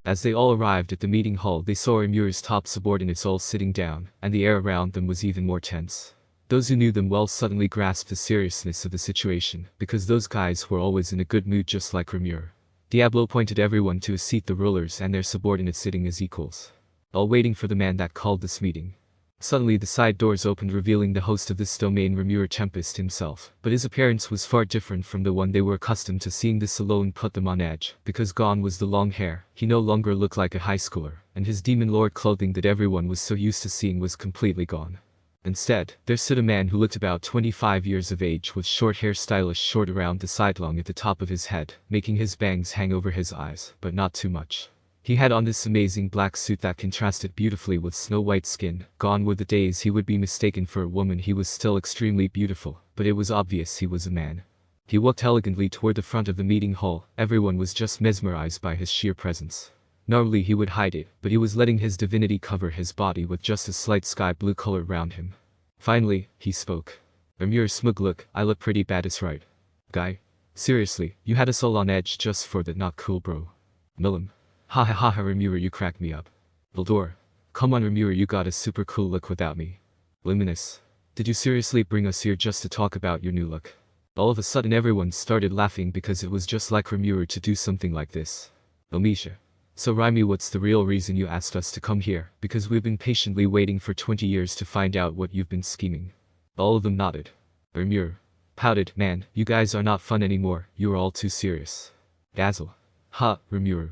As they all arrived at the meeting hall, they saw Rimuru's top subordinates all sitting down, and the air around them was even more tense. Those who knew them well suddenly grasped the seriousness of the situation, because those guys were always in a good mood just like Rimuru. Diablo pointed everyone to a seat, the rulers and their subordinates sitting as equals, all waiting for the man that called this meeting. Suddenly the side doors opened, revealing the host of this domain, Rimuru Tempest himself, but his appearance was far different from the one they were accustomed to seeing. This alone put them on edge, because gone was the long hair, he no longer looked like a high schooler, and his demon lord clothing that everyone was so used to seeing was completely gone. Instead, there stood a man who looked about 25 years of age, with short hair, stylish, short around the side, long at the top of his head, making his bangs hang over his eyes, but not too much. He had on this amazing black suit that contrasted beautifully with snow-white skin. Gone were the days he would be mistaken for a woman. He was still extremely beautiful, but it was obvious he was a man. He walked elegantly toward the front of the meeting hall. Everyone was just mesmerized by his sheer presence. Normally he would hide it, but he was letting his divinity cover his body with just a slight sky blue color around him. Finally, he spoke. Rimuru's smug look, I look pretty badass, right? Guy? Seriously, you had us all on edge just for that, not cool, bro. Milim. Ha ha ha ha, Rimuru, you cracked me up. Baldor. Come on Rimuru, you got a super cool look without me. Luminous. Did you seriously bring us here just to talk about your new look? All of a sudden everyone started laughing because it was just like Rimuru to do something like this. Omisha. So Rimi, what's the real reason you asked us to come here? Because we've been patiently waiting for 20 years to find out what you've been scheming. All of them nodded. Rimuru pouted, man, you guys are not fun anymore, you are all too serious. Dazzle. Ha, Rimuru.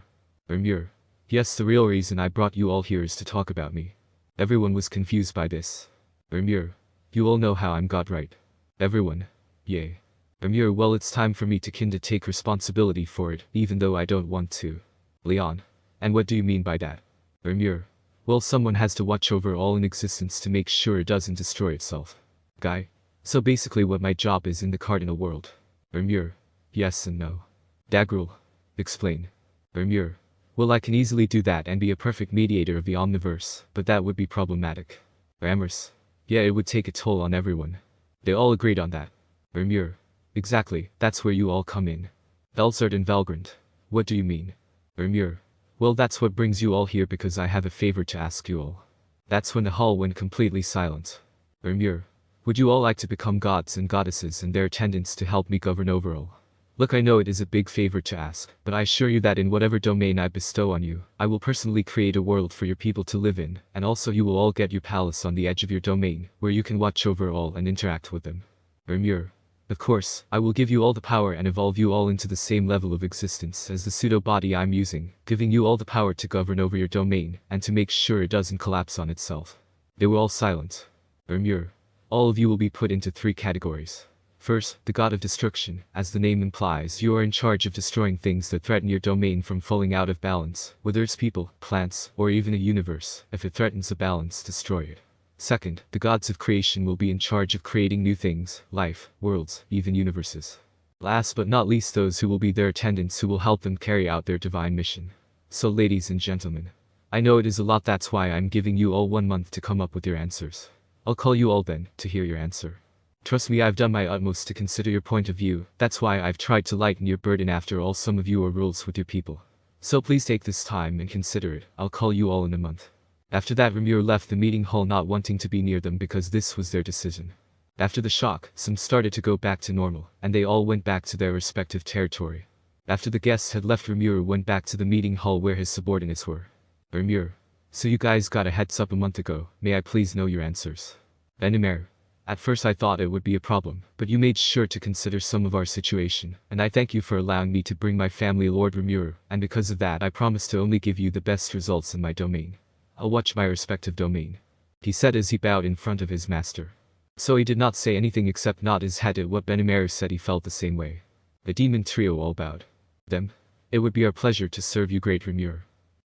Rimuru. Yes, the real reason I brought you all here is to talk about me. Everyone was confused by this. Rimuru. You all know how I'm God, right? Everyone. Yay. Rimuru, well, it's time for me to take responsibility for it, even though I don't want to. Leon. And what do you mean by that? Rimuru. Well, someone has to watch over all in existence to make sure it doesn't destroy itself. Guy. So basically what my job is in the cardinal world. Rimuru. Yes and no. Dagrul. Explain. Rimuru. Well, I can easily do that and be a perfect mediator of the omniverse, but that would be problematic. Ramers. Yeah, it would take a toll on everyone. They all agreed on that. Rimuru. Exactly, that's where you all come in. Velzard and Valgrant. What do you mean? Rimuru. Well, that's what brings you all here, because I have a favor to ask you all. That's when the hall went completely silent. Rimuru. Would you all like to become gods and goddesses and their attendants to help me govern overall? Look, I know it is a big favor to ask, but I assure you that in whatever domain I bestow on you, I will personally create a world for your people to live in, and also you will all get your palace on the edge of your domain, where you can watch over all and interact with them. Rimuru. Of course, I will give you all the power and evolve you all into the same level of existence as the pseudo-body I'm using, giving you all the power to govern over your domain, and to make sure it doesn't collapse on itself. They were all silent. Rimuru. All of you will be put into 3 categories. First, the god of destruction. As the name implies, you are in charge of destroying things that threaten your domain from falling out of balance, whether it's people, plants, or even a universe. If it threatens a balance, destroy it. Second, the gods of creation will be in charge of creating new things, life, worlds, even universes. Last but not least, those who will be their attendants who will help them carry out their divine mission. So ladies and gentlemen, I know it is a lot, that's why I'm giving you all 1 month to come up with your answers. I'll call you all then, to hear your answer. Trust me, I've done my utmost to consider your point of view, that's why I've tried to lighten your burden. After all, some of you are rules with your people. So please take this time and consider it. I'll call you all in a month. After that, Rimuru left the meeting hall, not wanting to be near them because this was their decision. After the shock, some started to go back to normal, and they all went back to their respective territory. After the guests had left, Rimuru went back to the meeting hall where his subordinates were. Rimuru. So you guys got a heads up a month ago, may I please know your answers? Benimaru. At first I thought it would be a problem, but you made sure to consider some of our situation, and I thank you for allowing me to bring my family, Lord Rimuru, and because of that I promise to only give you the best results in my domain. I'll watch my respective domain. He said as he bowed in front of his master. So he did not say anything except nod his head at what Benimaru said. He felt the same way. The demon trio all bowed. Them. It would be our pleasure to serve you, great Rimuru.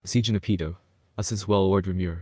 Zijunapido. Us as well, Lord Rimuru.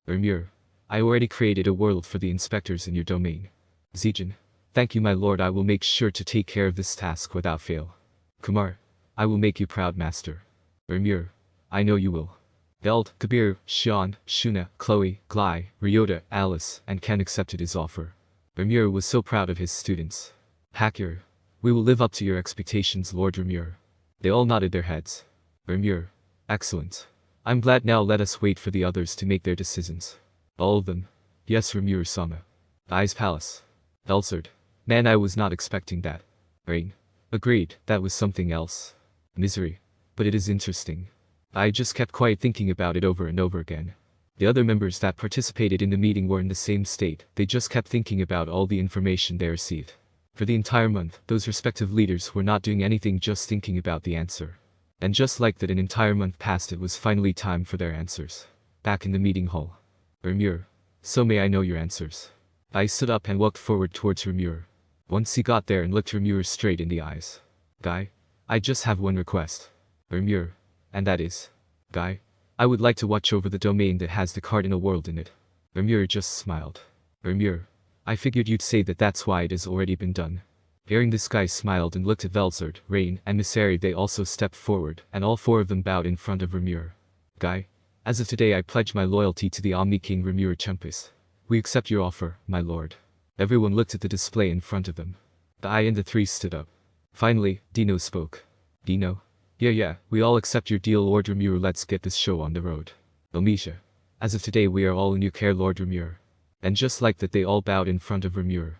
Rimuru. I already created a world for the inspectors in your domain. Zijin. Thank you, my lord, I will make sure to take care of this task without fail. Kumar. I will make you proud, master. Rimuru. I know you will. Beld, Kabir, Sean, Shuna, Chloe, Glai, Ryota, Alice, and Ken accepted his offer. Rimuru was so proud of his students. Hakir. We will live up to your expectations, Lord Rimuru. They all nodded their heads. Rimuru. Excellent. I'm glad. Now let us wait for the others to make their decisions. All of them. Yes, Rimuru-sama. Ice Palace. Elzard. Man, I was not expecting that. Rain. Agreed, that was something else. Misery. But it is interesting. I just kept quiet thinking about it over and over again. The other members that participated in the meeting were in the same state. They just kept thinking about all the information they received. For the entire month, those respective leaders were not doing anything, just thinking about the answer. And just like that, an entire month passed. It was finally time for their answers. Back in the meeting hall. Rimuru. So may I know your answers? I stood up and walked forward towards Rimuru. Once he got there and looked Rimuru straight in the eyes. Guy, I just have one request. Rimuru. And that is? Guy, I would like to watch over the domain that has the cardinal world in it. Rimuru just smiled. Rimuru. I figured you'd say that that's why it has already been done. Hearing this, Guy smiled and looked at Velzard, Rain, and Misari. They also stepped forward, and all four of them bowed in front of Rimuru. Guy, as of today I pledge my loyalty to the Omni King Rimuru Tempest. We accept your offer, my lord. Everyone looked at the display in front of them. The eye and the three stood up. Finally, Dino spoke. Dino? Yeah, we all accept your deal, Lord Rimuru. Let's get this show on the road. Omisha. As of today we are all in your care, Lord Rimuru. And just like that, they all bowed in front of Rimuru.